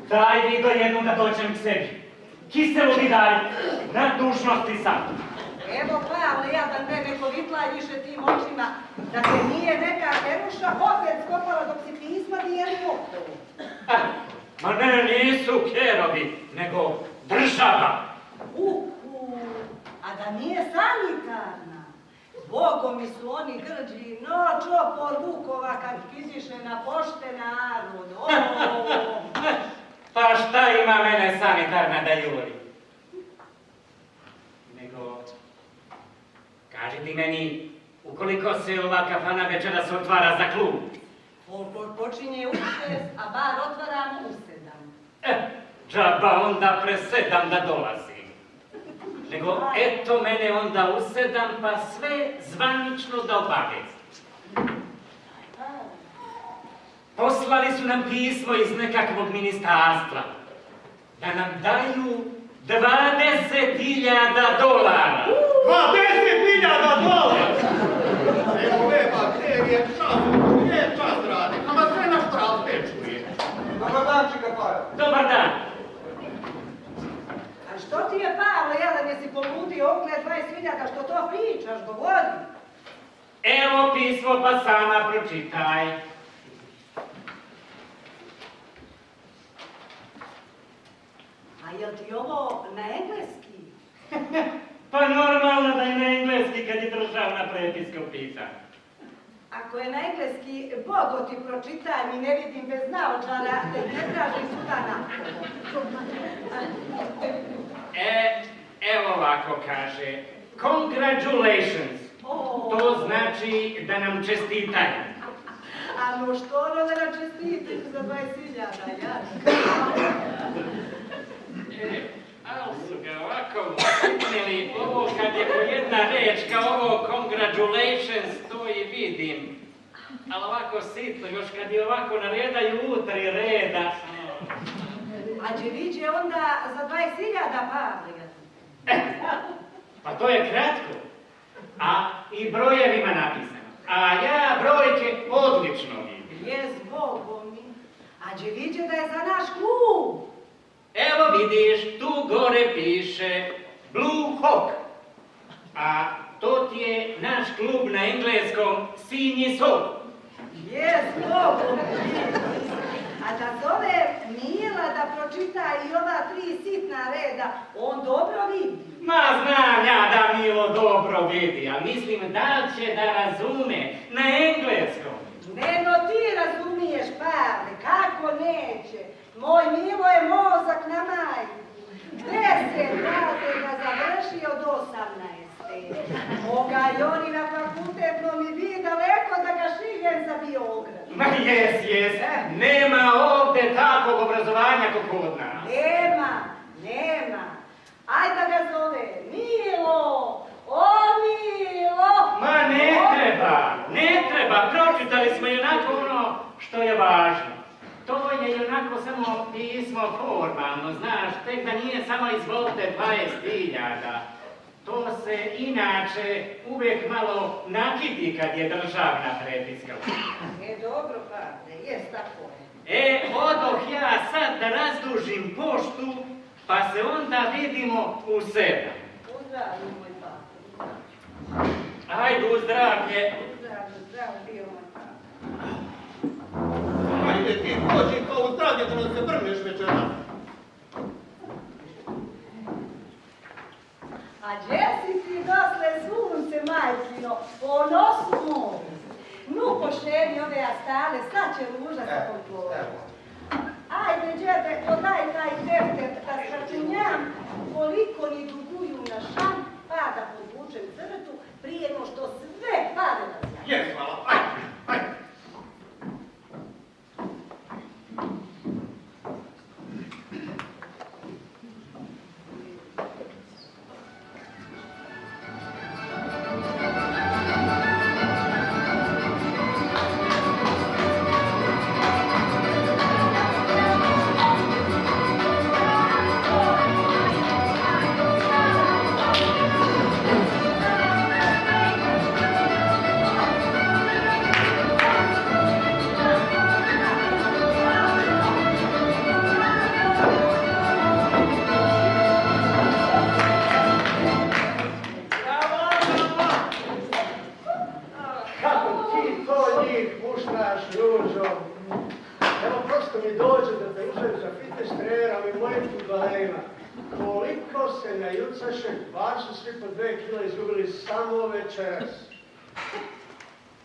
Daj vi do jednu da dođem k sebi. Kiselu mi daj, na dužnosti sam. Evo Pavle, jadan mene kovitlaj više tim očima, da te nije neka Heruša opet skopala dok si pisma dijeli okolo. Ma ne, nisu kerovi, nego država. A da nije sanitarna. Bogom mi su oni grđi, no čopor vukova kad iziše na pošte narod. Pa šta ima mene sanitarna da juri? Nego, kaži ti meni, ukoliko se ova kafana večeras otvara za klub? Počinje u 6, a bar otvaramo u 7. Džaba onda pre 7 da dolazim. Nego, eto mene onda u 7, pa sve zvanično da obavijest. Poslali su nam pismo iz nekakvog ministarstva da nam daju $20,000. $20,000! Evo ove bakterije čas radi, nama sve naš prav pečuje. Dobar dan, čika Paja. Dobar dan. A što ti je Pavle, jadan jesi poludio ogled 20.000, što to pričaš, govori? Evo pismo pa sama pročitaj. A jel ti ovo na engleski? Pa normalno da je na engleski kad je državna prepiska upisan. Ako je na engleski, Bogo ti pročitaj, mi ne vidim bez naočara, ne tražim suda nakon. Evo ovako kaže. Congratulations. To znači da nam čestitaju. A no što ono da nam čestitaju za 20.000, ja? Ali su ga ovako usitnili, ovo kad je po jedna reč kao ovo congratulations, to i vidim. Ali ovako sitno, još kad je ovako naredaju utri reda. A će viđe onda za 20.000, Pavle? Pa to je kratko, a i brojevima napisano. A ja brojke odlično vidim. Jes, Bogom mi. A će viđe da je za naš klub. Evo vidiš, tu gore piše Blue Hawk, a to ti je naš klub na engleskom Sinji Sol. Jes, Bogom mi. A da zove Mila da pročita i ova 3 sitna reda, on dobro vidi. Ma znam ja da Milo dobro vidi, a mislim da će da razume na engleskom. Nego ti razumiješ, Pavle, kako neće. Moj Milo je mozak na jes. Nema ovdje takvog obrazovanja kako kod nas. Nema. Aj da ga zove Milo. O, Milo! Ma ne treba. Pročitali smo i onako ono što je važno. To je i onako samo pismo formalno, znaš, tek da nije samo izvolite 20.000. To se inače uvijek malo nakiti kad je državna prepiska. Dobro, Pavle, jes tako je. Odoh ja sad da razdužim poštu, pa se onda vidimo u 7. Uzdravlju, moj Pavle. Ajde, uzdravlje. Zdravo bio, moj Pavle. Ajde ti, pođi pa u zdravlje da nam se vrneš večera. A gdje si ti dosle sunce, majčino, po nosu moru? Nu pošteni ove astale, sad će ruža sa kontrolom. Ajde, džede, podaj taj tefter da sračunjam koliko ni duguju na šan, pa da podvučem crtu prije no što sve pade na sjaj. Jes, hvala, ajde.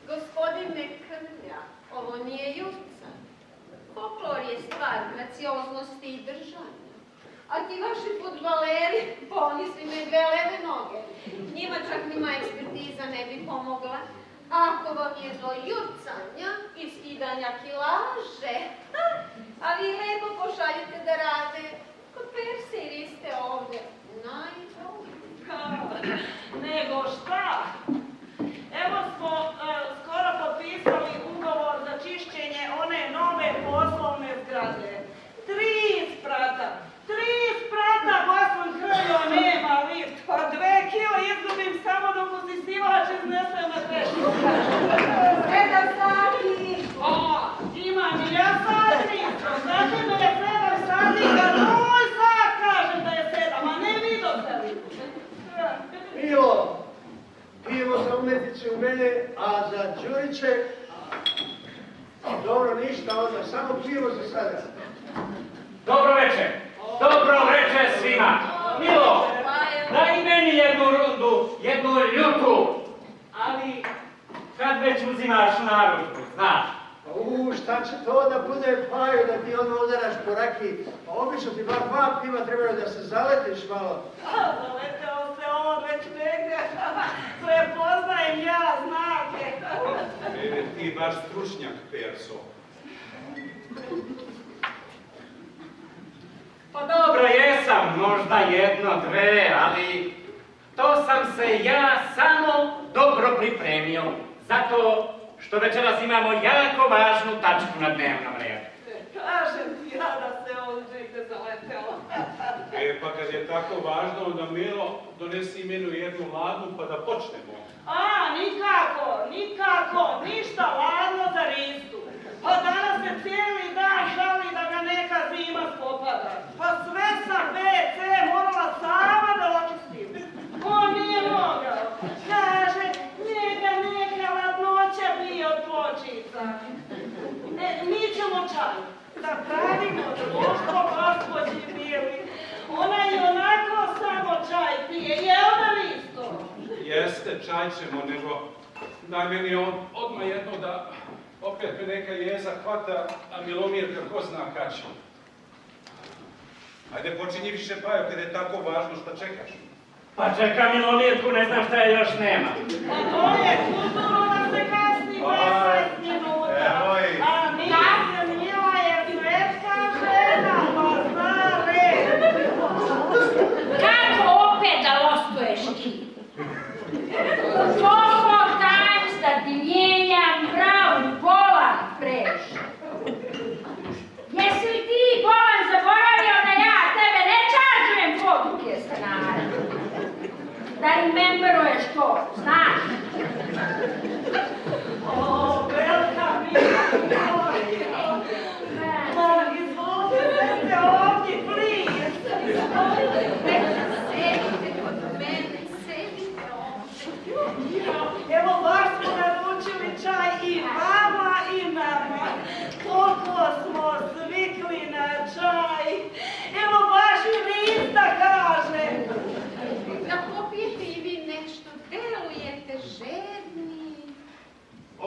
Gospodine Krlja, ovo nije jurca. Folklor je stvar gracioznosti i držanja. A ti vaši fudbaleri, pa oni svi imaju dve leve noge. Njima čak ni moja ekspertiza ne bi pomogla. Ako vam je do jurcanja i skidanja kilaže, a vi lepo pošaljete da rade kod Perse i vi ste ovdje najbolji. Nego šta? Evo smo skoro potpisali ugovor za čišćenje one nove poslovne zgrade. 3 sprata, gospod Krljo, nema lift, pa 2 kilo izgubim samo dok usisivač iznesem na trešnju. 7 sati! Imam i ja satnicu, znači da je 7 sati, kad moj sat kažem da je 7, a ne vi dostali. Milo, pijemo za umetice u mene, a za Đuriće, dobro ništa onda, samo pijemo za sada. Dobro večer svima. Milo, daj meni jednu rundu, jednu ljutu, ali kad već uzimaš narudžbu, znaš. Šta će to da bude, Pajo, da ti ono udaraš po rakiji? Pa obično ti bar 2 piva trebaju da se zaletiš malo. Zaleteo se on već negdje, prepoznajem ja znake. Ti baš stručnjak, Perso. Pa dobro, jesam, možda 1, 2, ali to sam se ja samo dobro pripremio, zato što večeras imamo jako važnu tačku na dnevnom redu. Kažem ti ja da se on negdje zaleteo. Pa kad je tako važno, onda Milo donesi menu jednu ladnu pa da počnemo. Nikako, ništa ladno za ristu. Pa danas se cijeli dan žali da ga neka zima spopada. Pa sve sam WC morala sama da očistim. On nije mogao. Kaže, njega neka ladnoća bi od pločica. Mi ćemo čaj. Da pravimo društvo gospođi Bili. Ona i onako samo čaj pije. Je ona isto? Jeste, čaj ćemo, nego daj meni odmah jedno da opet me neka jeza hvata, a Milomirka ko zna kad će. Ajde, počinji više, Pajo, kada je tako važno, šta čekaš? Pa čeka Milomirku, ne znam šta je još nema. Pa to je kulturno da se kasni 15 minuta. Evo i. A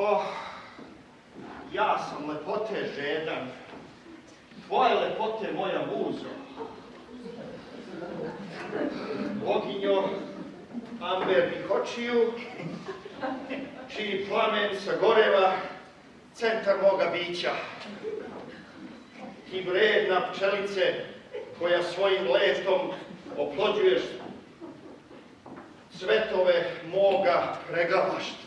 Oh, ja sam lepote žedan, tvoje lepote moja muzo. Boginjo ambernih očiju, čiji plamen sagoreva centar moga bića. Ti vredna pčelice koja svojim letom oplođuješ cvetove moga pregalaštva.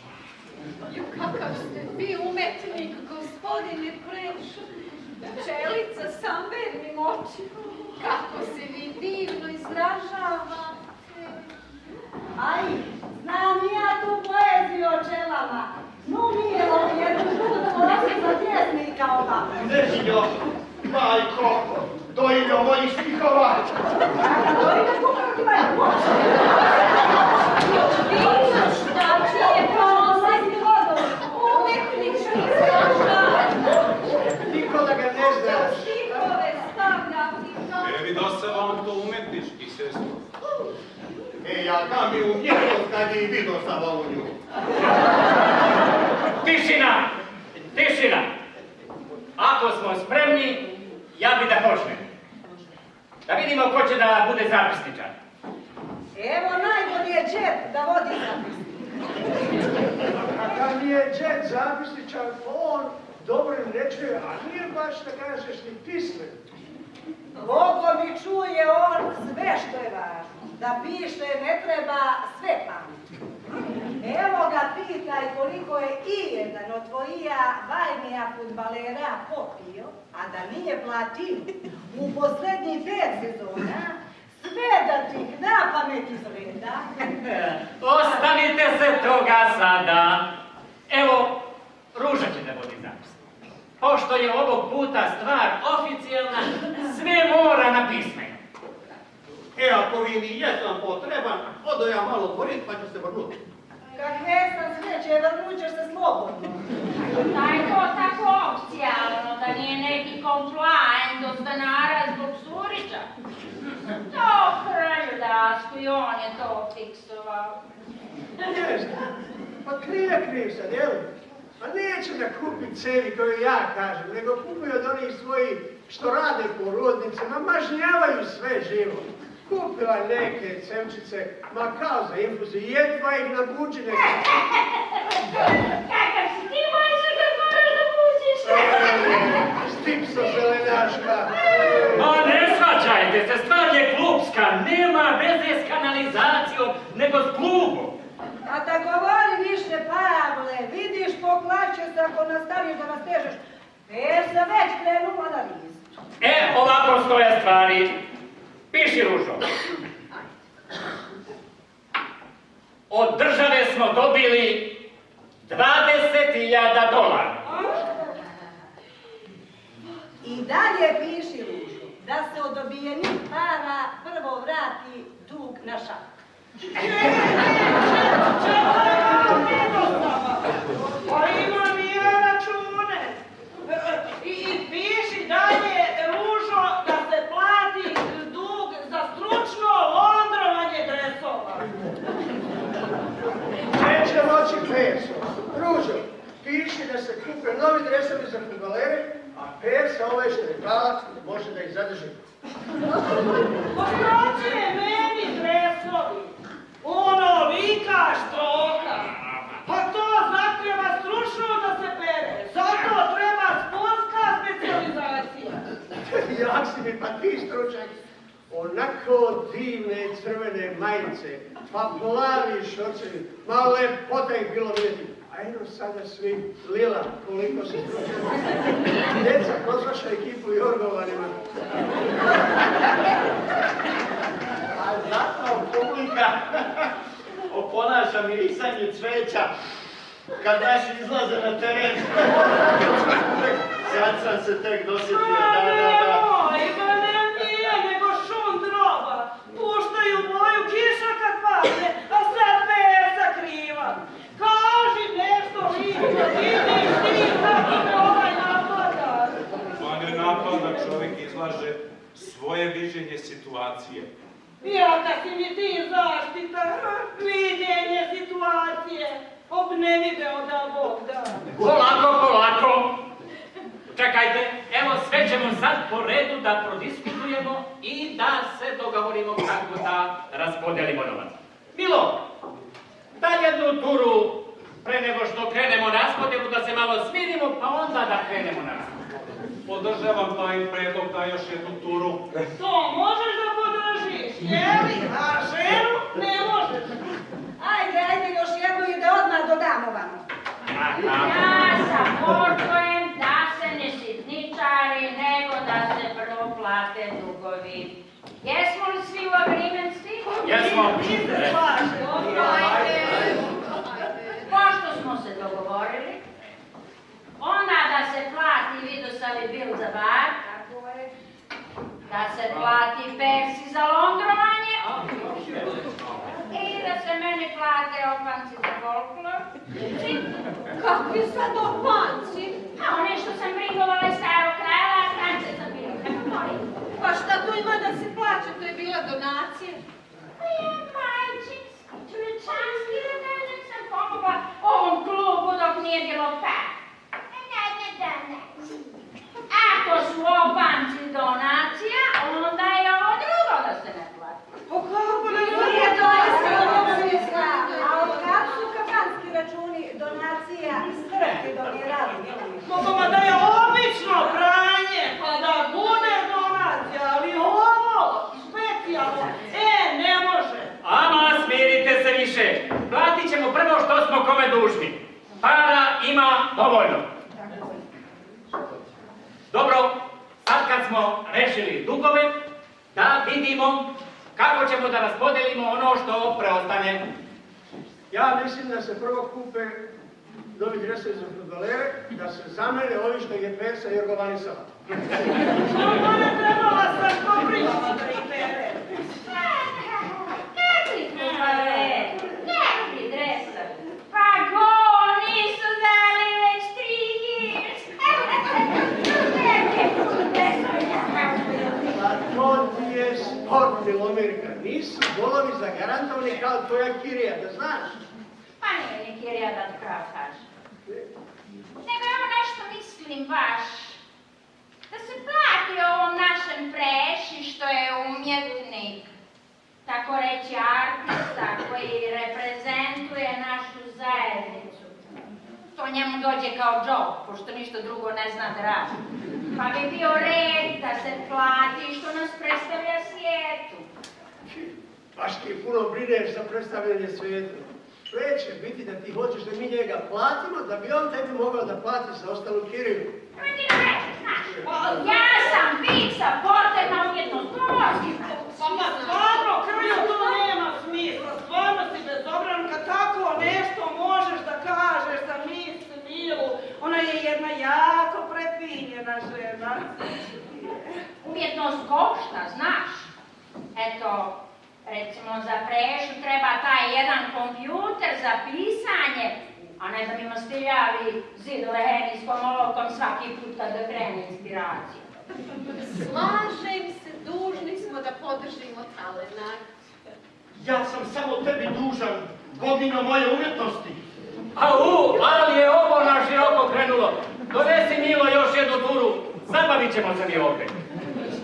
Kakav ste vi umetnik, gospodine Prešo. Pčelica s ambernim očima. Kako se vi divno izražavate. Aj, znam i ja tu poeziju o čelama. Numijelo mi jednu žutu rosu za pjesnika ova. Nežinjo, majko, dojiljo mojih stihova. Dojiljo kukav ti majko moći. Vidno šta čije prolazi umetnički izražavanje. Niko da ga ne znaš. Stihove stavljati kao... Evi da se vam to umetnički, sestro. Ja kam mi umjetnost kad je i vidio sam ovu nju. Tišina! Tišina! Ako smo spremni, ja bi da počnem. Da vidimo ko će da bude zapisničar. Evo najbolji je Đet da vodi zapisnik. A kad mi je Đet zapisničar, on dobro im reče, a nije baš da kažeš ni pismen. Bogo mi čuje on sve što je važno. Da piše ne treba sve pametno. Evo ga pitaj koliko je i jedan od tvojija vajnija fudbalera popio, a da nije platio u posljednjih 5 sezona, sve da ti na pamet izgleda. Ostanite se toga sada. Evo, Ruža će da vodi zapis. Pošto je ovog puta stvar oficijalna, sve mora na pismenu. Ako vi mi jesam potreban, odo ja malo porit pa ću se vrnuti. Kad nesam sreće, vrnut ćeš se slobodno. Da je to tako oficijalno, da nije neki komplajen do stanara zbog Surića. To kralju Dasku i on je to fiksovao. Ne znam, pa kriv sad, jel? A neće da kupi cevi koju ja kažem, nego kupuju od onih svojih što rade po rodnicama, mažnjavaju sve živo. Kupila neke cevčice, ma kao za infuziju, jedva ih nabuđi neke. Kakav si ti Mojša kad moraš da buđiš? Stipso zelenaška. Ma ne svađajte se, stvar je klubska, nema veze s kanalizacijom, nego s klubom. A da govori više, Pavle, vidiš poklaće se ako nastaviš da nas težeš. Jer se već krenula na listu. Ovako stoje stvari. Piši, Ružo. Od države smo dobili $20.000. I dalje piši, Ružo, da se od dobijenih para prvo vrati dug na šak. Pa imam i ja račune. I piši dalje, Ružo, da se plati dug za stručno londrovanje dresova. Neće moći peso. Ružo, piši da se kupe novi dresovi za fudbalere, a pesa ove što je dala može da ih zadrži. Pa što će meni dresovi? Ono vika štroka. Pa to zahtjeva stručno da se pere. Zato treba sportska specijalizacija. Jak si mi, pa ti stručak. Onako divne crvene majice, pa plavi šorcevi, malo lepota ih bilo vidjeti. A eno sada svi lila, koliko se stručak. Djeca pozvaša ekipu Jorgovanima. A zato publika oponaša mirisanje cveća kad naši izlaze na teren. Sad sam se tek dosjetio, da. Pa nije nego šum droba. Puštaju boju kiša kad padne, a sad pesa kriva. Kaži nešto lično, vidiš ti kako me ovaj napada. Pa ne napada, čovjek izlaže svoje viđenje situacije. Ja kad si mi ti zaštita, viđenje situacije. Ne video da Bog da. Polako. Čekajte, evo sve ćemo sad po redu da prodiskutujemo i da se dogovorimo kako da raspodelimo novac. Milo, daj jednu turu pre nego što krenemo raspodelu, da se malo smirimo, pa onda da krenemo na raspodelu. Podržavam taj predlog, daj još jednu turu. To možeš da podržiš, jeli? A ženu ne možeš. Ajde, još jedno i da odmah dodamo vam. Ja saportujem da se ne sitničari, nego da se prvo plate dugovi. Jesmo li svi u agreement s tim? Jesmo. Pošto smo se dogovorili, onda da se plati Vidosavi bil za bar, da se plati Persi za londrovanje i da se meni plate opanci za folklor. Kakvi sad opanci? A one što sam brigovala iz starog kraja, a strance sam bila. Pa šta tu ima da se plaća? To je bila donacija. Pa je majčinski, čovečanski, da sam pomogla ovom klubu dok nije bilo pa. Ne. Ako su opanci donacija, onda je ovo drugo da se ne plati. Pa kako ne Nije to isto, a od kad su kafanski računi donacija iz crkve donirali? Mama da je obično pranje, pa da bude donacija, ali ovo, specijalno, ne može. Ama, smirite se više. Platit ćemo prvo što smo kome dužni. Para ima dovoljno. Dobro, sad kad smo rešili dugove, da vidimo kako ćemo da raspodelimo ono što preostane. Ja mislim da se prvo kupe novi dresovi za fudbalere, da se zamene ovi što je Persa i organizala. Što ne trebala sa koprimama da ih pere? Kakvi fudbaleri, kakvi dresovi. Pa go, nisu dali već 3 years. A to ti je sport, Milomirka. Nisu golovi zagarantovani kao tvoja kirija, da znaš. Pa nije ni kirija da ti prav kaže. Nego evo nešto mislim baš. Da se plati ovom našem Preši što je umjetnik, tako reći artista koji reprezentuje našu zajednicu. To njemu dođe kao job, pošto ništa drugo ne zna da radi. Pa bi bio red da se plati što nas predstavlja svijetu. Baš ti puno brineš za predstavljanje svijetu. Sve će biti da ti hoćeš da mi njega platimo, da bi on tebi mogao da plati za ostalu kiriju. Ja sam fiksa, porterna umjetnost, Pa stvarno, Krljo, to nema smisla. Stvarno si bezobranka, tako nešto možeš da kažeš za Miss Milu. Ona je jedna jako prefinjena žena. Umjetnost košta, znaš. Eto, recimo za Prešu treba taj jedan kompjuter za pisanje, a ne da mi mastiljavi zidove henijskom olovkom svaki puta da krene inspiracija. Slažem se, dužni smo da podržimo talenat. Ja sam samo tebi dužan, bogino moje umjetnosti. Ali je ovo na široko krenulo. Donesi Milo još jednu turu, zabavit ćemo se mi ovdje.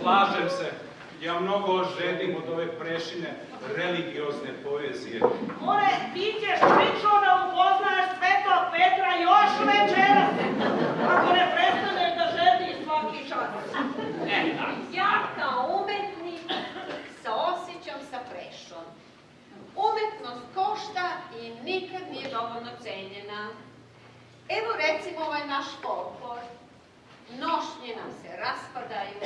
Slažem se. Ja mnogo žedim od ove Prešine religiozne poezije. More, ti ćeš lično da upoznaš Svetog Petra još večeras, ako ne prestaneš da žediš svaki čas. Ja kao umetnik se osjećam sa Prešom. Umetnost košta i nikad nije dovoljno cenjena. Evo recimo ovaj naš folklor. Nošnje nam se raspadaju,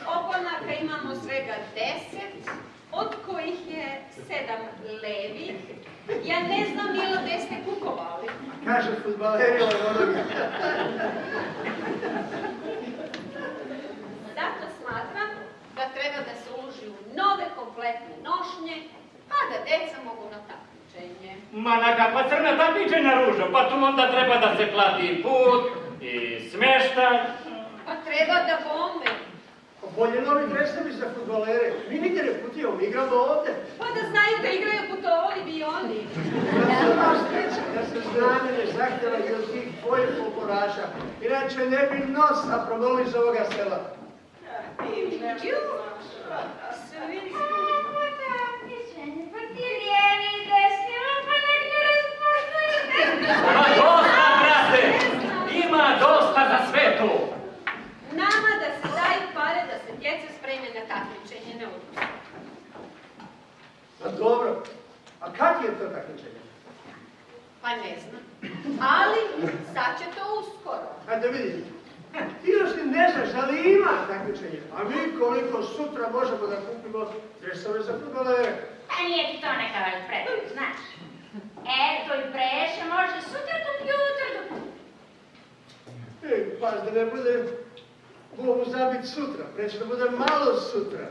opanaka imamo svega 10, od kojih je 7 levih. Ja ne znam, Milo, gde ste kupovali. Kaže fudbaleri od onoga. Zato smatram da treba da se uloži u nove kompletne nošnje, pa da deca mogu na takmičenje. Ma na kakva crna takmičenja, Ružo, pa tu onda treba da se plati i put, i smeštaj. Pa treba da bome. Bolje novi dresovi za fudbalere. Mi nigdje ne putujemo, mi igramo ovdje. Pa da znaju da igraju, putovali bi i oni. Ja sam vas srećan da se znanje ne zahtjeva i od tih tvojih folkloraša. Inače ne bi nosa promoli iz ovoga sela. Ma dosta, brate! Ima dosta za sve tu! Nama da se daju pare da se djeca spreme na takmičenje na ulici. A dobro, a kad je to takmičenje? Pa ne znam. Ali sad će to uskoro. Ajde vidim. Ti još ne znaš da li ima takmičenje, a mi koliko sutra možemo da kupimo dresove za fudbalere. A nije ti to neka predlog, znaš. Eto i preše, može sutra kompjuter da kupi. Paš da ne bude Bogu zabit sutra, neće da bude malo sutra.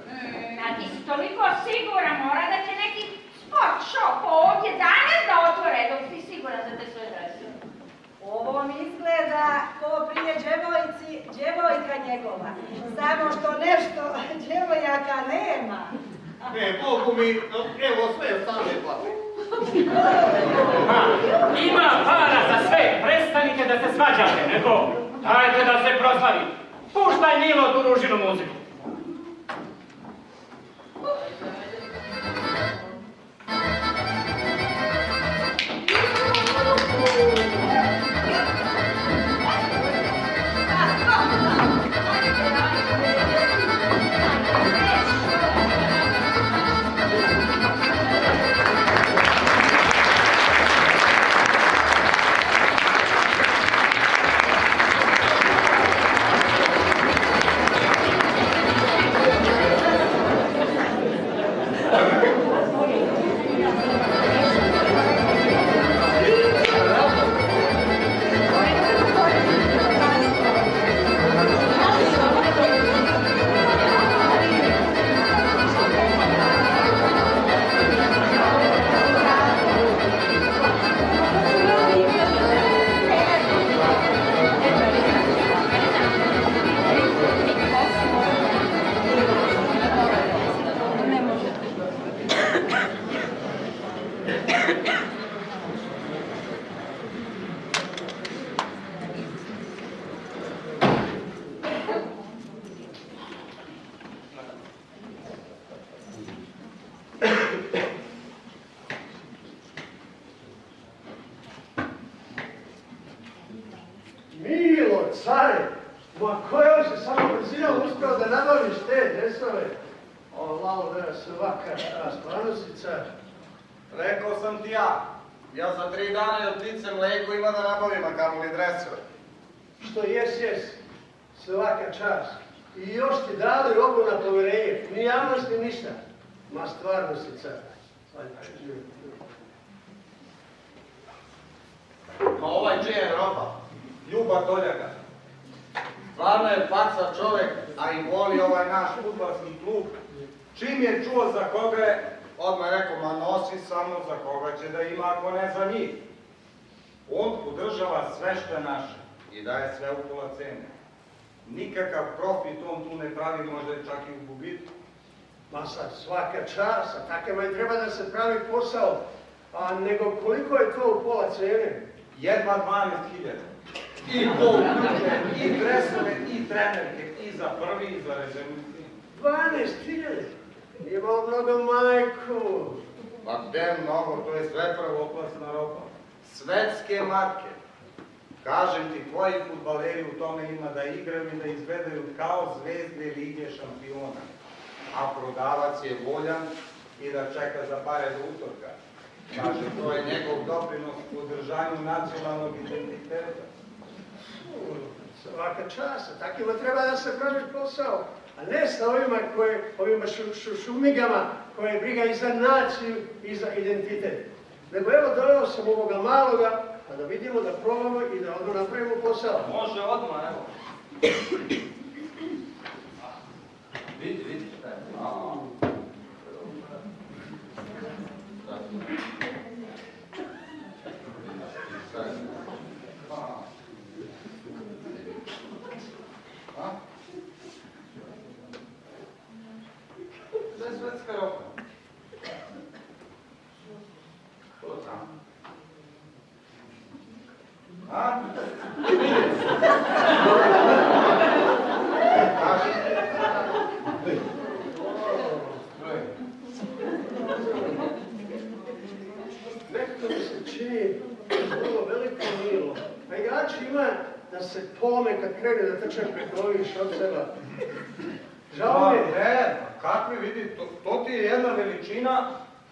A ti si toliko siguran, mora da će neki sport shop ovdje danas da otvore dok si siguran za te svoje dresove. Ovo mi izgleda ko prije djevojka njegova. Samo što nešto djevojaka nema. Bogu mi, evo sve stane plate. Ima para za sve, prestanite da se svađate, nego dajte da se proslavi. Puštaj Milo tu ružinu muziku. Milo, care, ma koja se samo brzinom uspio da nabaviš te dresove? O, lalo, da se svaka čast, Panosica. Rekao sam ti ja. Ja za 3 dana i od ptice mleko ima da nabavim, a kamoli dresove. Što jes, svaka čast. I još ti dali robu na poverenje, ni javnosti ništa. Ma stvarno si car. Ma ovaj čija je roba? Ljuba Toljaka. Stvarno je faca čovjek, a i voli ovaj naš fudbalski klub. Čim je čuo za koga je, odmah je rekao, ma nosi samo za koga će da ima, ako ne za njih. On podržava sve što je naše i daje sve u pola cene. Nikakav profit on tu ne pravi, možda je čak i u gubitku. Ma sad svaka čast, a takvima i treba da se pravi posao. A nego koliko je to u pola cene? Jedva 12.000. I to uključuje i dresove, i trenerke, i za prvi, i za rezervni. 12.000? Imao mnogo majku. Pa gde mnogo, to je sve prvoklasna roba. Svetske marke. Kažem ti, tvoji fudbaleri u tome ima da igraju i da izgledaju kao zvezde Lige šampiona. A prodavac je voljan i da čeka za pare do utorka. Kaže, to je njegov doprinos u održanju nacionalnog identiteta. Svaka čast, takvima treba da se pravi posao. A ne sa ovima šumigama koje briga i za naciju i za identitet. Nego evo doveo sam ovoga maloga, pa da vidimo, da probamo i da odmah napravimo posao. Može odmah, evo. Vidi šta je. se polome kad krene da trče preko ovih šoceva. Žao mi je. Ne, kakvi vidi, to ti je jedna veličina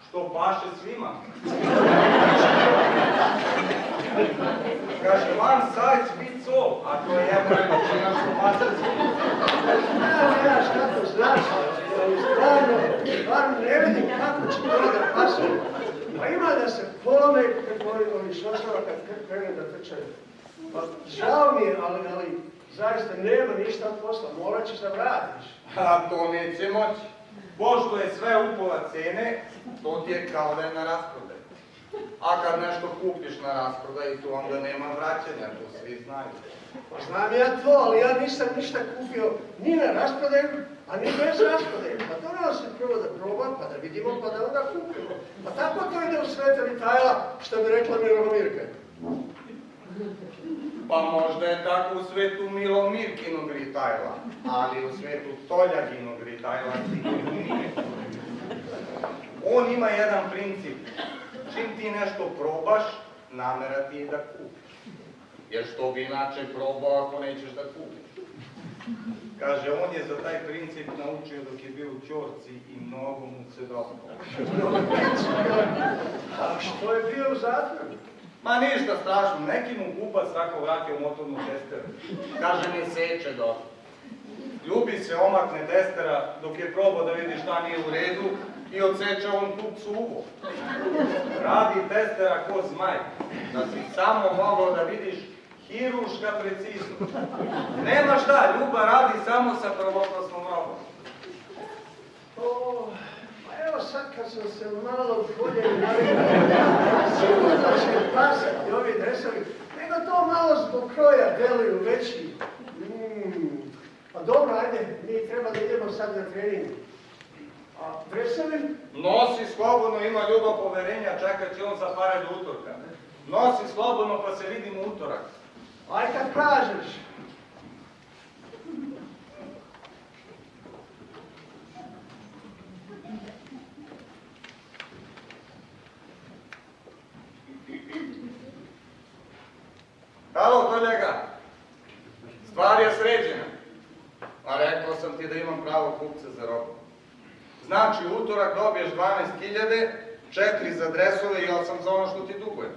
što paše svima. Kaže, one size fits all, a to je jedna veličina što paše svima. Ja šta to znači, ali stvarno ne vidim kako će to da paše. Pa ima da se polome preko ovih šoceva kad krene da trče. Pa žao mi je, ali zaista nema ništa od posla, morat ćeš da vratiš. A to neće moći. Pošto je sve upola cene, to ti je kao da je na rasprodaju. A kad nešto kupiš na rasprodaju, to onda nema vraćanja, to svi znaju. Pa znam ja to, ali ja nisam ništa kupio ni na rasprodaju, a ni bez rasprodaju. Pa moramo se prvo da probam, pa da vidimo, pa da onda kupimo. Pa tako to ide u svete Vitajla, što bi rekla Milomirka. Pa možda je tako u svetu Milomirkinog Ritajla, ali u svetu Toljaginog Ritajla sigurno nije. On ima jedan princip. Čim ti nešto probaš, namera ti je da kupiš. Jer što bi inače probao ako nećeš da kupiš? Kaže, on je za taj princip naučio dok je bio u Ćorci i mnogo mu se dopao. A što je bio u zatvoru? Ma ništa strašno, neki mu kupac tako vratio motornu testeru. Kaže, ne seče dobro. Ljubi se omakne testera dok je probao da vidi šta nije u redu i odseče on kupcu uvo. Radi testera ko zmaj, da si samo mogao da vidiš hiruška preciznost. Nema šta, Ljuba radi samo sa prvoklasnom robom. Pa evo sad kad sam se malo bolje navikao, sigurno će pasati ovi dresovi, nego to malo zbog kroja deluju veći. Pa dobro, ajde, mi treba da idemo sad na trening. A dresovi? Nosi slobodno, ima Ljuba poverenja, čekat će on za pare do utorka. Nosi slobodno pa se vidimo utorak. Aj kad kažeš. Halo, kolega. Stvar je sređena. A rekao sam ti da imam pravo kupca za robu. Znači, utorak dobiješ 12.000, 4 za dresove i 8 za ono što ti dugujem.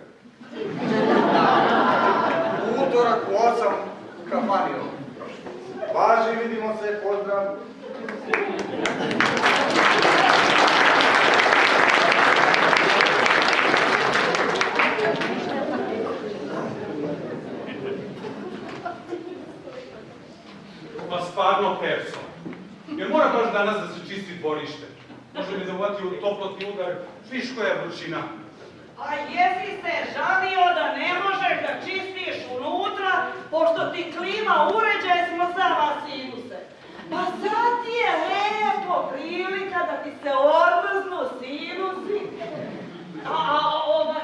Utorak u 8 u kafani. Važi, vidimo se, pozdrav. Pa stvarno perso. Jer mora baš danas da se čisti dvorište. Može mi da uvati u toplotni udar, viš koja je vrućina. A jesi se žalio da ne možeš da čistiš unutra, pošto ti klima uređaj smrzava sinuse? Pa sad ti je lepo prilika da ti se odmrznu sinusi.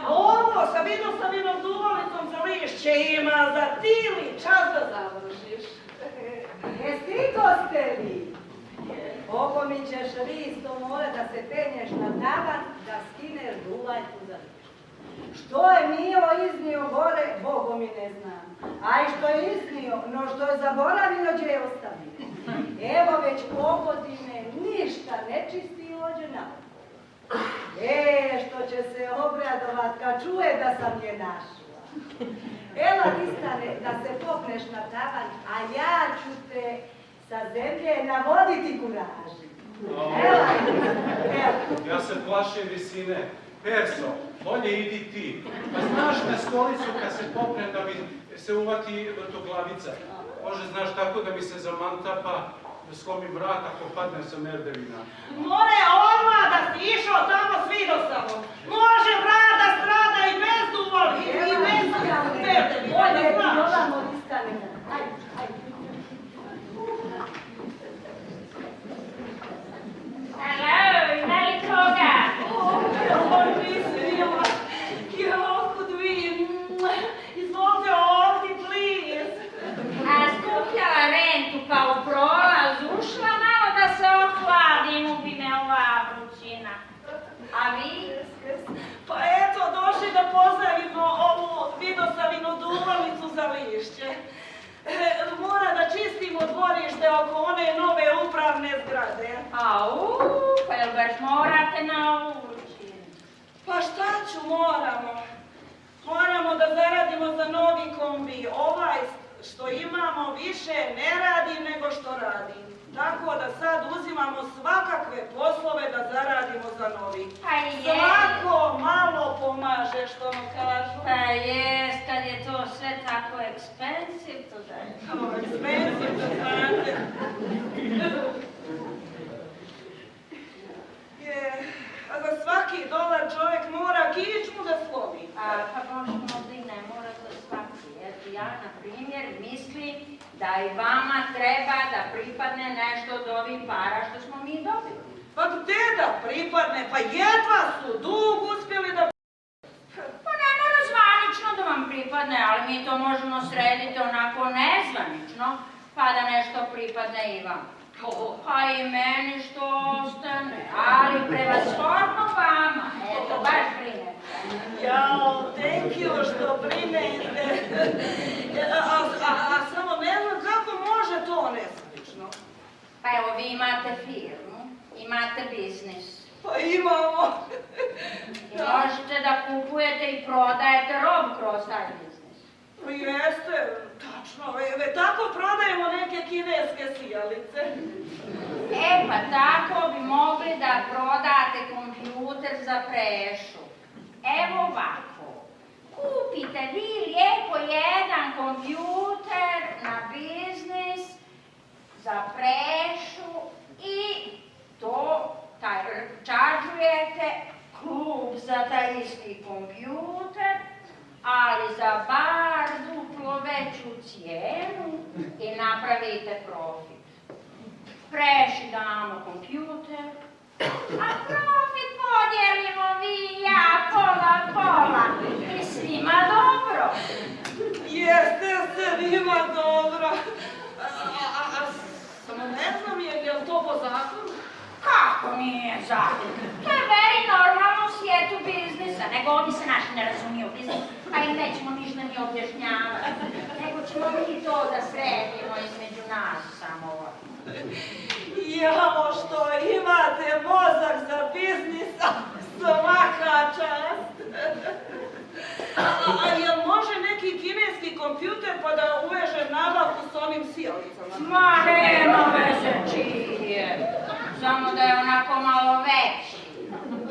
Ovo sa vidostavinom duvalicom za lišće ima za tili čas da završiš. Jesi to ste vi? Pokomi ćeš listom mora da se penješ na tavan, da skineš duvaljku za lišće. Što je Milo iznio gore, Bogo mi ne znam. A i što je iznio, no što je zaboravio, gdje je ostavio. Evo već pogodine, ništa ne čisti i ođe na. Što će se obradovat kad čuje da sam je našla. Evo Listane, da se popneš na tavan, a ja ću te sa zemlje navoditi kuraži. Evo. Ja se plašim visine. Perso, bolje idi ti. Pa znaš na stolicu kad se popnem da mi se uvati glavica. Može, znaš, tako da mi se zamanta pa da slomim vrat ako padne sa merdevina. More odmah da si išao tamo s vidostavom. Može vrat da strada i bez duvali i bez merdevina. Bolje ti ovamo Listane. Ajde, ajde. Hello, ima li koga? Otkud vi? Izvolite ovdje, please. A skupljala rentu pa u prolaz, ušla malo da se ohladim, ubi me ova vrućina. A vi? Pa eto, došli da pozdravimo ovu vidosavinu duvalicu za lišće. se oko one nove upravne zgrade. Au, pa jel baš morate naučiti? Pa šta ću, moramo. Moramo da zaradimo za novi kombi. Ovaj što imamo više ne radi nego što radi. Tako da sad uzimamo svakakve poslove da zaradimo za novi. Svako malo pomaže, što mu kažu. Pa jest, kad je to sve tako expensive today. Expensive, da znate. A za svaki dolar čovjek mora kičmu da slomi. Pa možda i ne mora za svaki. Eto, ja, na primjer, mislim da i vama treba da pripadne nešto od ovih para što smo mi dobili. Pa gde da pripadne? Pa jedva su dug uspjeli da... Pa ne mora zvanično da vam pripadne, ali mi to možemo srediti onako nezvanično, pa da nešto pripadne i vam. Pa i meni što ostane, ali prevashodno vama, eto, baš brinete. Jao, thank you što brinete. A samo ne znam kako može to neslično. Pa evo, vi imate firmu, imate biznis. Pa imamo. I možete da kupujete i prodajete robu kroz taj biznis. Pa jeste, tačno, tako prodajemo neke kineske sijalice. Pa tako bi mogli da prodate kompjuter za Prešu. Evo ovako, kupite vi lijepo jedan kompjuter na biznis za Prešu i to čaržujete klub za taj isti kompjuter, ali za bar duplo veću cijenu i napravite profit. Preši damo kompjuter, a profit podijelimo vi i ja pola i svima dobro. Jeste svima dobro. Samo ne znam je li to po zakonu? Kako nije zakon? To je very normalno u svijetu biznisa, nego ovdje se naši ne razumiju u biznis, pa im nećemo ništa ni objašnjavati, nego ćemo mi to da sredimo između nas samo. Jao, što imate mozak za biznis, svaka čast. A jel može neki kineski kompjuter pa da uveže nabavku s onim sijalicama? Ma nema veze čije, samo da je onako malo veći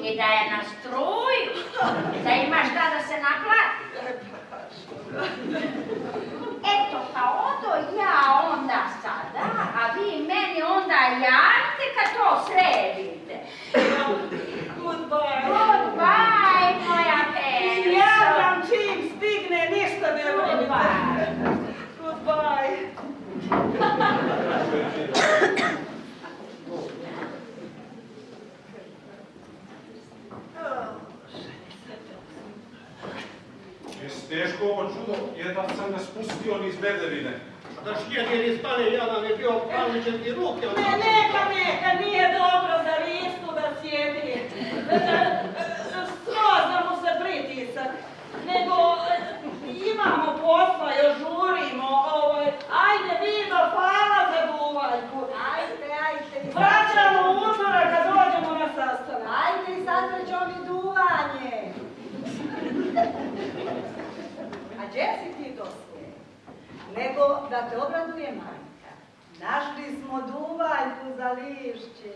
i da je na struju, da ima šta da se naplati. Eto, pa odo ja onda sada, a vi meni onda javite kad to sredite. Goodbye. Goodbye, moja Perso. Javljam čim stigne, ništa ne brinite. Goodbye. Jesi teško ovo čudo, jedan sam ne spustio ni iz bedevine. Da šljedi ni stane, ja nam je bio pravničan ti ruke. Neka, nije dobro za listu da sjedi. Sroza mu se pritisak. Nego imamo posla, još žurimo. Ajde, Vino, hvala za duvaljku. Ajde. Vraćamo utora kad dođemo na sastanak. Ajde, sad ćemo mi duvanje. A gdje si ti to sve? Nego da te obraduje majka. Našli smo duvaljku za lišće.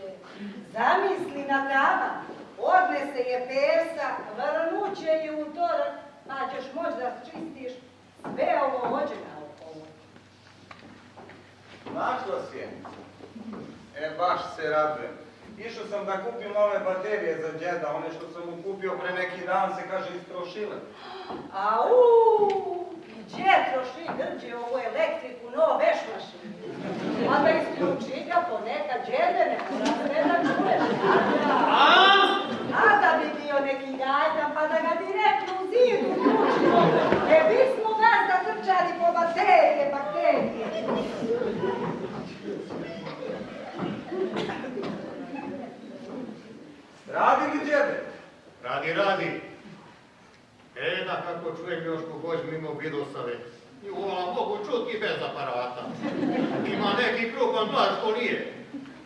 Zamisli na tavan. Odnese je Persa, vrnuće je utorak, pa ćeš moći da čistiš sve ovo vođe naokolo. Našla si je? Baš se radujem. Išao sam da kupim nove baterije za djeda, one što sam mu kupio pre neki dan se kaže istrošile. Gdje troši grđe ovu elektriku, novo vešmašinu? A da isključi ga ponekad džede, ne mora sve da čuješ. A da bi bio neki gajdan pa da ga direktno u zidu uključimo. Bismo vas da trčali po bakterije. Radi li djede? Radi. Da kako čujem još kogođ mimo Vidosave. I uvala mogu čuti i bez aparata. vrata. Ima neki krupan glas ko nije.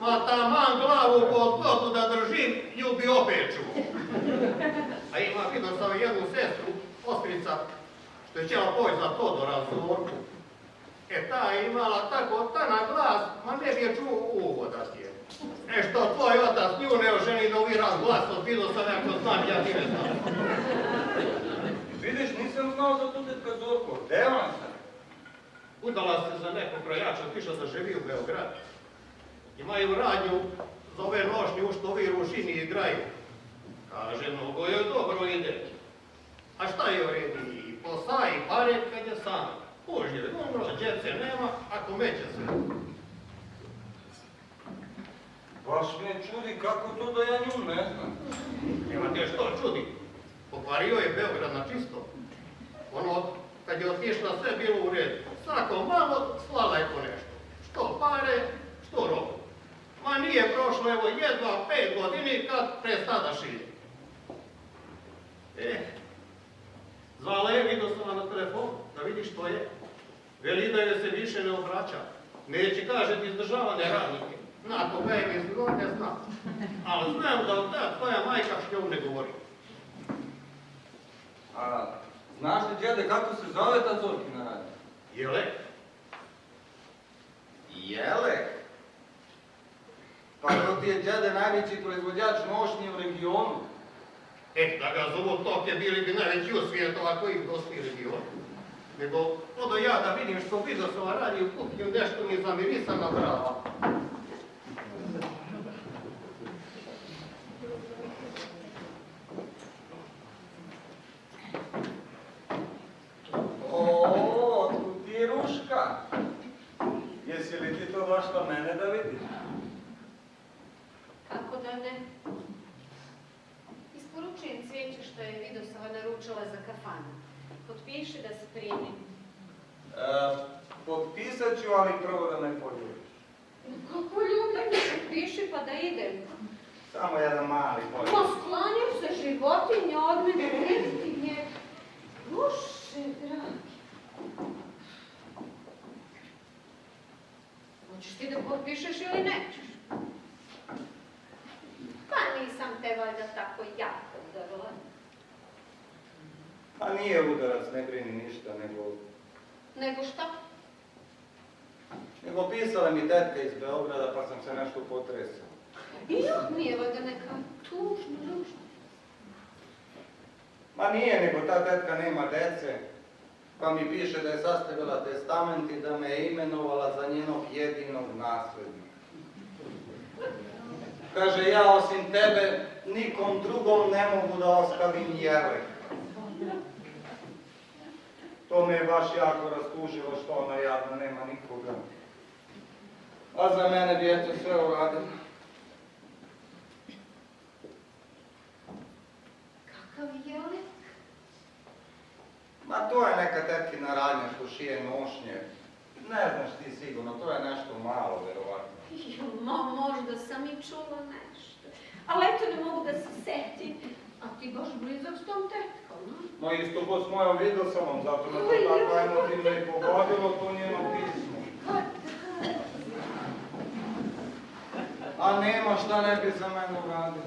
Ma taman glavu pod plotu da držim, ljubi opet čuo. A ima vidio sam jednu sestru, Ostrica, što je htjela poći za Todora Zorku. Ta je imala tako tanak glas, ma ne bi je čuo uvoda ti je. Što tvoj otac nju ne oženi da uviraz glas, vidio sam jako znam, ja ti ne znam. Vidiš, nisam znao za tu tetka Zorko. Gde ona sad? Udala se za nekog krojača, otišla da živi u Beograd. Imaju radnju za ove nošnje u što ovi rušini igraju. Kaže, mnogo joj dobro ide. A šta joj redi? I posa i pare kad je sam. Božje, dobro, djece nema, ako meće se. Baš me čudi kako to da ja nju ne znam. Nema te što čudi. Pokvario je Beograd na čisto. Ono, kad je otišla, sve bilo u redu. Svako malo slala je po nešto. Što pare, što robu. Ma nije prošlo, evo, jedva 5 godini kad prestada šilje. Zvala je, vidio sam na telefon, da vidi što je. Veli da joj se više ne obraća. Neće, kaže, ti izdržavane radnike. Na koga je mislilo, ne znam. Ali znam da ta tvoja majka što ne govori. A znaš li, djede, kako se zove ta Zorkina radnja? Jelek? Jelek? Pa to ti je, djede, najveći proizvođač nošnje u regionu. Da ga zovu Tokje, bili bi najveći u svijetu ako ih dosti regionu. Nego, odo ja da vidim što vidio sam radi u kuhinju, nešto mi zamirisana brava. O, tu ti je Ruška. Jesi li ti to došla mene da vidiš? Kako da ne? Isporučujem cvijeće što je Vidosova naručila za kafanu. Potpiši da se primim. Potpisat ću, ali prvo da me poljubiš. Kako ljubim, potpiši pa da idem. Samo jedan mali poljubiš. Ma sklanjam se životinja od mene, vidite nje. Bože, dragi. Hoćeš ti da potpišeš ili nećeš? Pa nisam te valjda tako jako udarila. Pa nije udarac, ne brini ništa, nego... Nego šta? Nego pisala mi tetka iz Beograda, pa sam se nešto potresao. Nije valjda neka tužna, ružna. Ma nije, nego ta tetka nema dece, pa mi piše da je sastavila testament i da me je imenovala za njenog jedinog naslednika. Kaže, ja osim tebe nikom drugom ne mogu da ostavim Jelek. To me je baš jako rastužilo što ona jadna nema nikoga. A za mene bi eto sve uradila. Kakav Jelek? Ma to je neka tetkina radnja što šije nošnje. Ne znaš ti sigurno, to je nešto malo, verovatno. Možda sam i čula nešto. Ali eto ne mogu da se setim. A ti baš blizak s tom tetkom, no? No isto ko s mojom Vidosovom, zato me to tako emotivno i pogodilo to njeno pismo. A nema šta ne bi za mene uradio.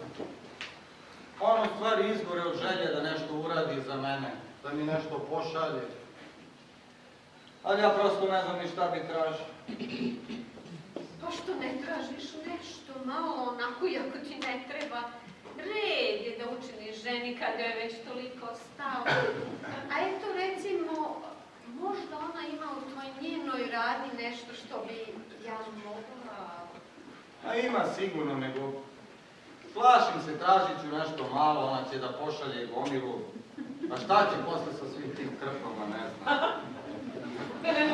On u stvari izgore od želje da nešto uradi za mene, da mi nešto pošalje. Ali ja prosto ne znam ni šta bi tražio. Pa što ne tražiš nešto malo onako, iako ti ne treba? Red je da učiniš ženi kad joj već toliko stalo. A eto recimo, možda ona ima u toj njenoj radnji nešto što bi ja mogla... A ima sigurno, nego plašim se, tražit ću nešto malo, ona će da pošalje gomilu. A šta će posle sa svim tim krpama, ne znam.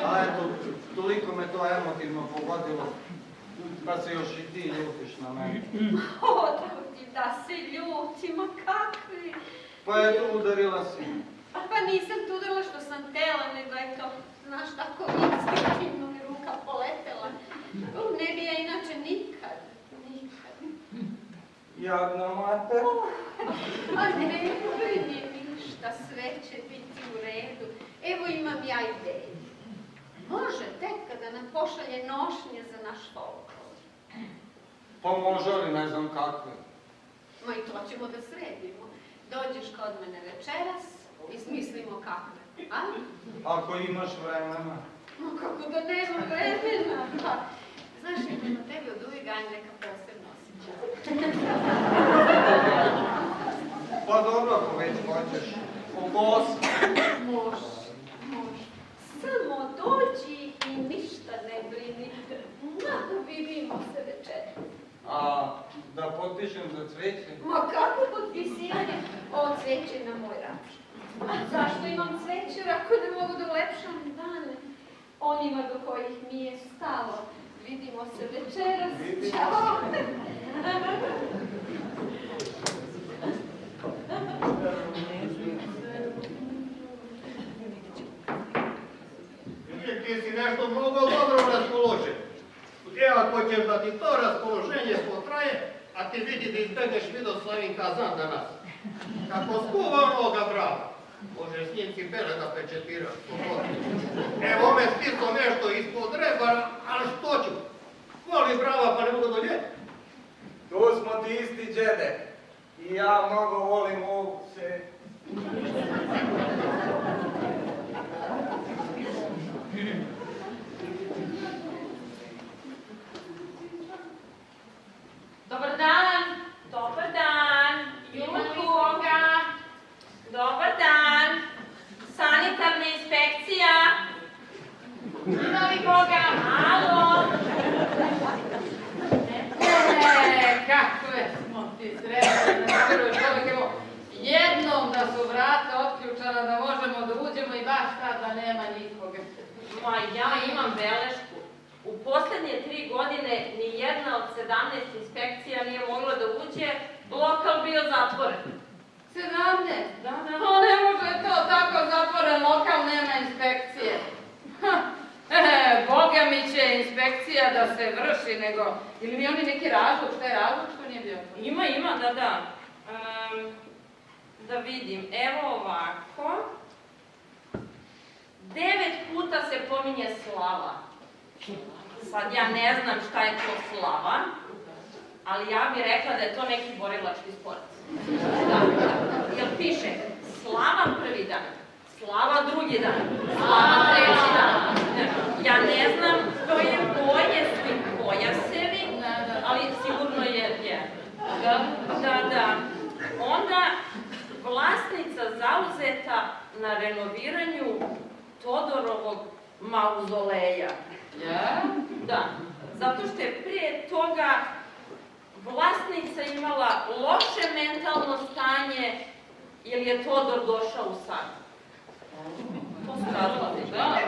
A eto, toliko me to emotivno pogodilo, pa se još i ti ljutiš na mene. Otkud ti da se ljuti, ma kakvi? Pa eto, udarila si. Pa nisam tu udarila što sam tela, nego eto, znaš, tako instinktivno mi ruka poletela. Ne bi ja inače nikad. Jadna mater. A ne brini ništa, sve će biti u redu. Evo imam ja ideju. Može, tek kada nam pošalje nošnje za naš folklor. Pa može li, ne znam kakve. Ma i to ćemo da sredimo. Dođeš kod mene večeras i smislimo kakve. A? Ako imaš vremena. Ma kako da nema vremena? Pa, znaš, ja prema tebi od uvijek gajim neka posebna osjećaja. Pa dobro, ako već hoćeš. U kosu. Može. Samo dođi i ništa ne brinite. Vidimo se večeras. A da potpišem za cveće? Ma kako potpisivanje? Ovo cveće na moj račun. A zašto imam cveće ako ne mogu da ulepšam dane? Onima do kojih mi je stalo. Vidimo se večeras. Ćao! Ti si nešto mnogo dobro raspoložen. Ako ćeš da ti to raspoloženje potraje, a ti vidi da izbegeš Vidoslavin Kazan danas. Kako skuva onoga brava. Može s njim cipele da pečetiraš. Evo me stiso nešto ispod rebara, ali što ću? Voli brava pa ne mogu do nje. Tu smo ti isti, džede. I ja mnogo volim ovce. Dobar dan, dobar dan, ima li koga? Dobar dan, sanitarna inspekcija. Ima li koga? Alo? Kakve smo ti srećni na prvi čovjek, evo, jednom da su vrata otključana da možemo da uđemo i baš tada nema nikoga. Ma ja imam belešku. U posljednje 3 godine ni jedna od 17 inspekcija nije mogla da uđe, lokal bio zatvoren. 17? Da. O, ne može to tako zatvoren lokal, nema inspekcije. Boga mi će inspekcija da se vrši, nego... Ili mi oni neki razlog, šta je razlog što nije bio? Ima, da. Da vidim, evo ovako. 9 puta se pominje slava. Sad ja ne znam šta je to slava, ali ja bih rekla da je to neki borilački sport. Da. Jer piše slava prvi dan, slava drugi dan, slava treći dan. Ja ne znam koje boje su im pojasevi, ali sigurno je. Da. Onda vlasnica zauzeta na renoviranju Todorovog mauzoleja. Ja? Da, zato što je prije toga vlasnica imala loše mentalno stanje ili je Todor došao u san. To su razlozi. Da.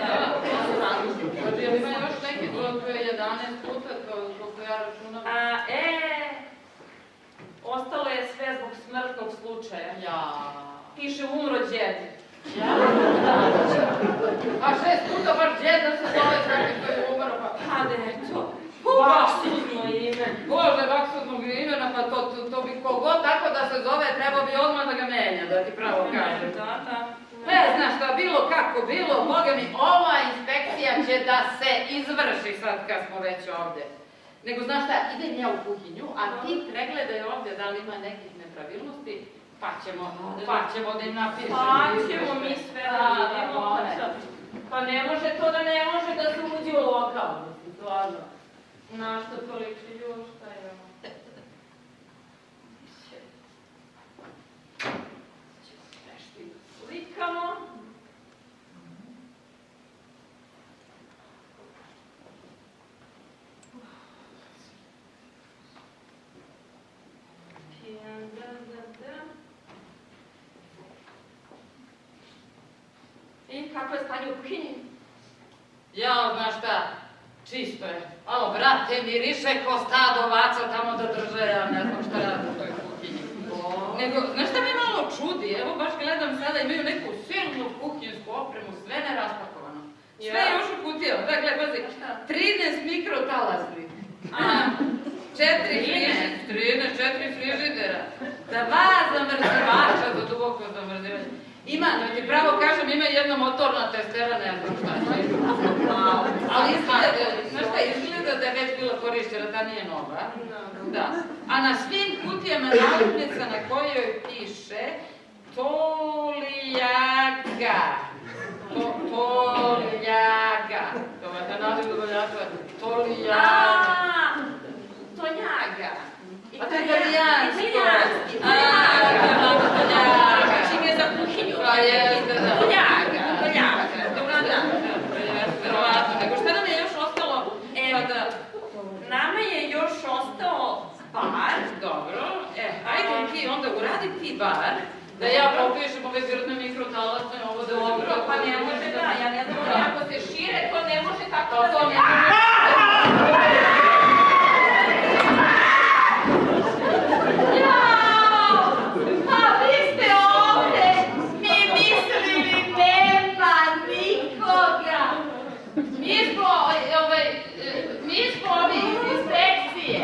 To su razlozi. Pa jel ima još neki to je 11 puta, koliko ja računam? Ostalo je sve zbog smrtnog slučaja. Ja. Piše umro djed. Ja? A 6 puta baš djed da se zove svaki koji je umro, pa... A da je to? Vaksudno ime. Bože, vaksudnog imena, pa to bi kogod tako da se zove, trebao bi odmah da ga menja, da ti pravo kažem. Da. Ne znaš šta, bilo kako bilo, Boga mi, ova inspekcija će da se izvrši sad kad smo već ovdje. Nego znaš šta, idem ja u kuhinju, a ti pregledaj ovdje da li ima nekih nepravilnosti, pa ćemo da im napišemo. Pa ćemo mi sve da vidimo. Pa ne može to da ne može da se uđe u lokal, mislim, stvarno. Na što to liči još, šta je ovo? Nešto i slikamo. I kako je stanje u kuhinji? Ja, znaš šta, čisto je. Alo, brate, miriše ko stado ovaca tamo da drže, ja ne znam šta radi u toj kuhinji. Nego, znaš šta me malo čudi? Evo, baš gledam sada, imaju neku silnu kuhinsku opremu, sve neraspakovano. Sve još u kutijama. Dakle, pazi, 13 mikrotalasnih. 4 frižidera. 2 zamrzivača za duboko zamrzivanje. Ima, da ti pravo kažem, ima jedna motorna testera, ne znam šta će. Ali izgleda da je već bila korišćena, da nije nova. Da. A na svim kutijama nalepnica na kojoj piše Toljaga. Toljaga. To je da naziv dobavljača. Toljaga. Tonjaga. A to je italijansko. Tonjaga. Čim je za kuhinju. Tonjaga. Dobro, da. Verovatno. Nego šta nam je još ostalo? Nama je još ostao bar. Dobro. Ajde ti onda uradi ti bar. Da ja popišem ove zirne mikrotalasne, ovo da ovo... Dobro, pa ne može da, ja ne znam, ako se šire, to ne može tako da to se... ne Pa vi ste ovde, mi mislili nema nikoga. Mi smo ovi iz inspekcije.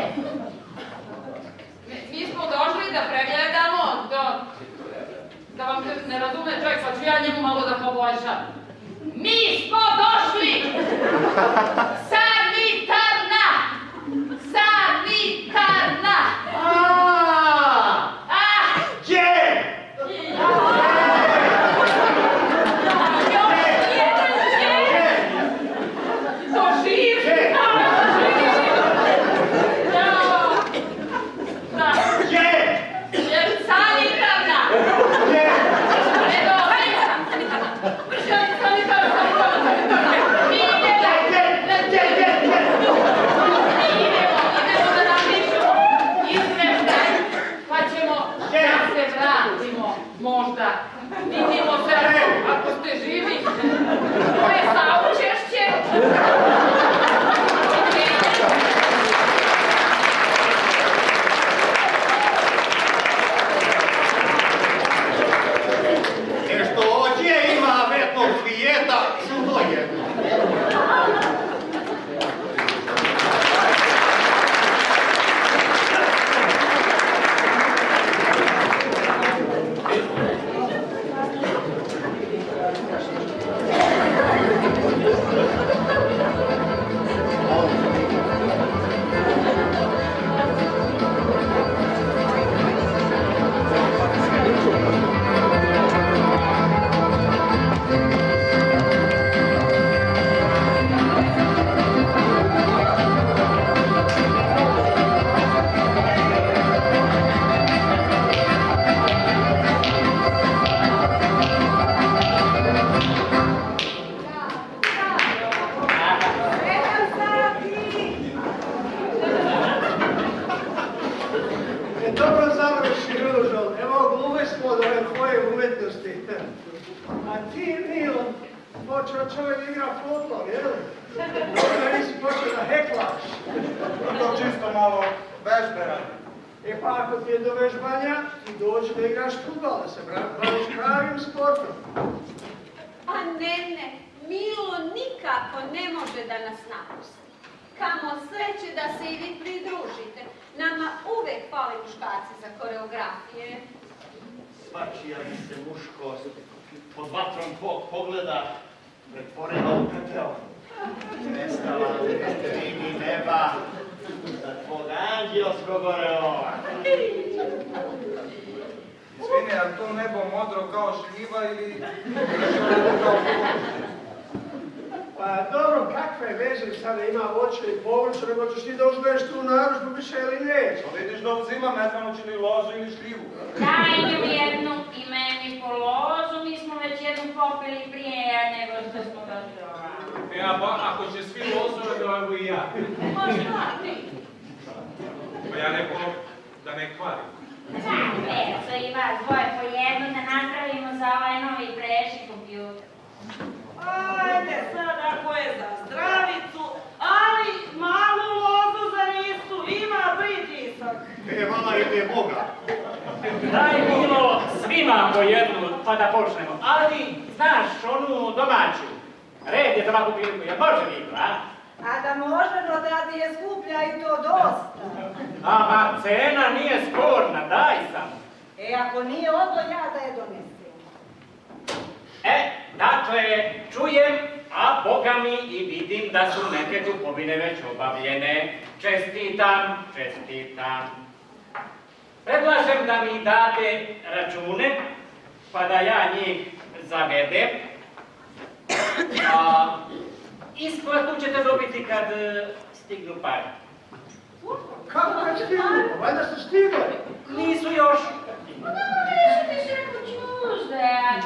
Mi smo došli da pregledamo, da vam ne razume čovjek, pa ću ja njemu malo da poboljšam. Mi smo došli! Sanitarna! Sanitarna! Gdje? To živ! Sanitarna! Možda. Vidimo se ako ste živi. To je saučešće. Jer što ovdje ima vetnog svijeta, čudo jedno. Svačija mi se muškost pod vatrom tvog pogleda pretvorila u pepeo. Nestala u vjetrini neba za tvog anđelskog oreola. Izvini, je to nebo modro kao šljiva ili kao povrće? Pa dobro, kakve veze sada ima voće i povrće, nego ćeš ti da uzmeš tu narudžbu više ili neće? Pa vidiš da uzimam, ne znam hoće li lozu ili šljivu. Daj mi jednu i meni po lozu, mi smo već jednu popili prije nego što smo došli ovako. Pa ako će svi lozu, da evo i ja. Možda ti. Pa ja rekao da ne kvarim. Eto i vas dvoje po jednu da napravimo za ovaj novi prešli kompjuter. Ajde sad ako je za zdravicu, ali malu lozu za ristu, ima pritisak. Vala ide Boga. Daj Milo svima po jednu pa da počnemo, ali znaš onu domaću. Red je za ovakvu priliku, jel može Milo, a? A da može, no da je skuplja i to dosta. Ama cena nije sporna, daj sam. Ako nije ovo, ja da je donesem. Dakle, čujem, a Boga mi i vidim da su neke kupovine već obavljene. Čestitam. Predlažem da mi date račune, pa da ja njih zavedem. Isplatu ćete dobiti kad stignu pare. Kako kad stignu? Valjda su stigli. Nisu još. No, nešto ti se rekao Tuesday.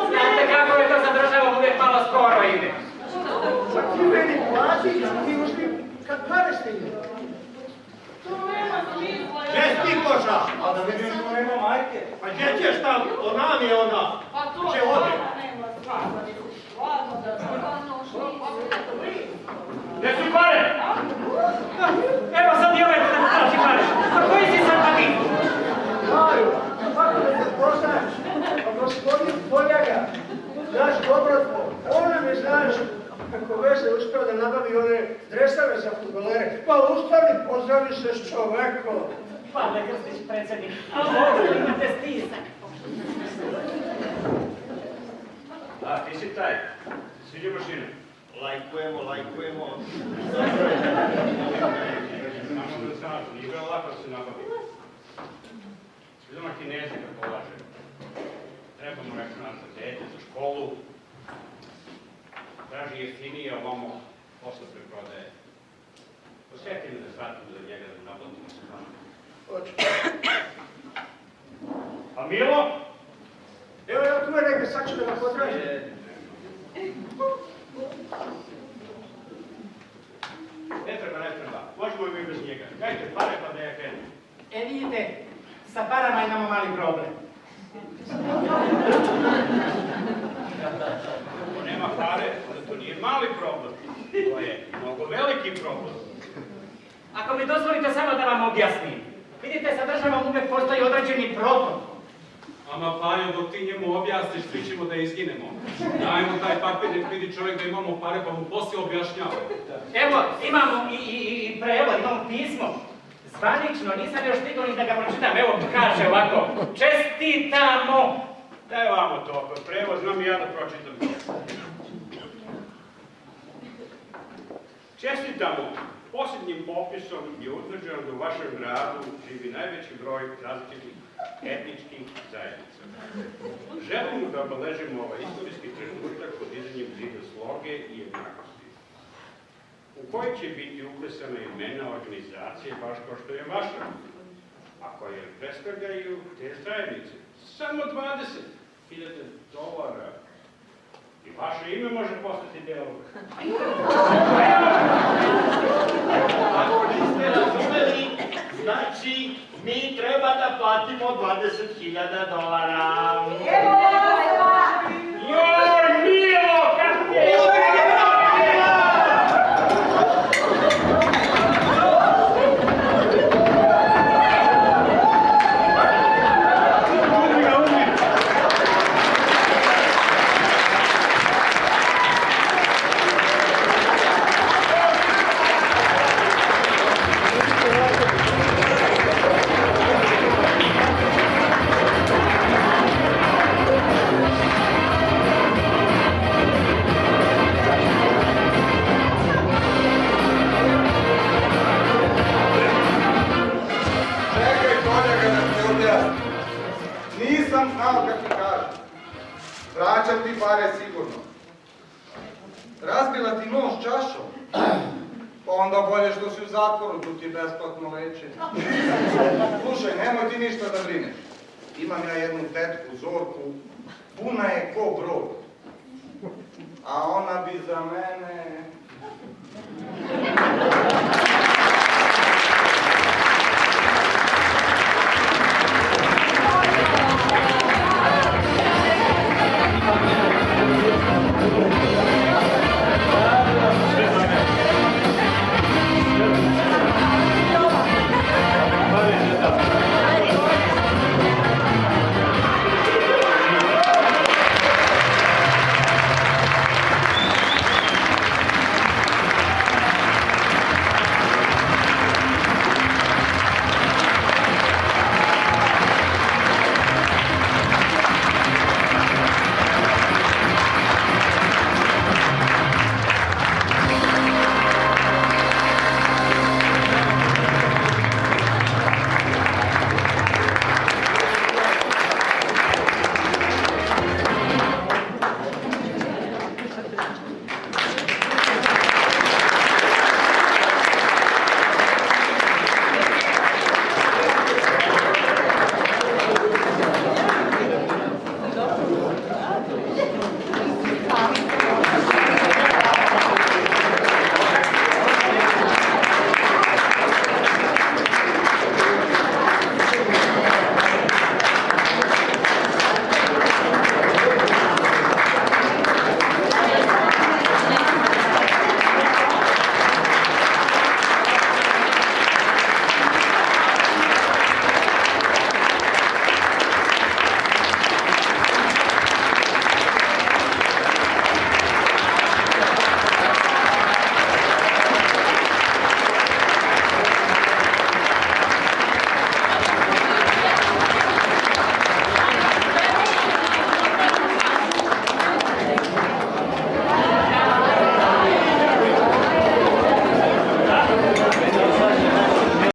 Znate kako je to za državu, uvijek malo skoro ide. Pa ti meni platiš, ti uzmi kad pare stigne. To nema smisla. Gdje si ti koša? A da vidim ko nema majke. Pa gdje ćeš tam? Ona mi je ona. Pa to Gdje ode? nema stvarno. Ladno da Gdje su pare? Evo sad i ovaj da traži pare. A koji si sad pa ti? Maju, kako da se poznaš? Pa gospodin Poljaga, naš dobrotvo, on nam je, znaš, kako veze uspio da nabavi one dresave za fudbalere. Pa ustani, pozdravi se s čovekom. Pavle Krstić, predsjednik. A možda imate stisak. A, ti si taj. Sviđa mašina. Lajkujemo. Samo da se našu, nije bilo lako da se nabavi. Idemo Kinezi kako laže. Trebamo računar za dete, za školu. Traži jeftinije, a ovamo posle preprodaje. Posjeti me da shvatimo za njega da naplatimo se vama. Hoću. A Milo? Evo ja tu je negdje, sad ću da ga potražim. Ne treba. Možemo i mi bez njega. Dajte pare pa da ja krenem. Vidite, sa parama imamo mali problem. Ako nema pare, onda to nije mali problem. To je mnogo veliki problem. Ako mi dozvolite samo da vam objasnim. Vidite, sa državom uvijek postoji određeni proton. Ama Panjo, dok ti njemu objasniš, svi ćemo da izginemo. Dajmo taj papir, nek vidi čovjek da imamo pare, pa mu poslije objašnjava. Evo, imamo i prevod, imamo pismo. Zvanično, nisam još stigao ni da ga pročitam. Evo, kaže ovako. Čestitamo! Daj vamo to, ako je prevoz, znam i ja da pročitam. Čestitamo! Posljednjim popisom je utvrđeno da u vašem gradu živi najveći broj različitih etničkih zajednica. Želimo da obeležimo ovaj istorijski trenutak podizanjem zida sloge i jednakosti, u kojoj će biti uklesana imena organizacije baš kao što je vaša, a koje predstavljaju te zajednice. Samo $20.000. I vaše ime može postati deo. Ako niste razumeli, znači mi treba da platimo $20.000. Joj, Milo, kako je? Nisam znao kad ti kažem. Vraćam ti pare sigurno. Razbila ti nos čašom. Pa onda bolje što si u zatvoru, tu ti besplatno lečenje. Slušaj, nemoj ti ništa da brineš. Imam ja jednu tetku, Zorku, puna je ko brod. A ona bi za mene...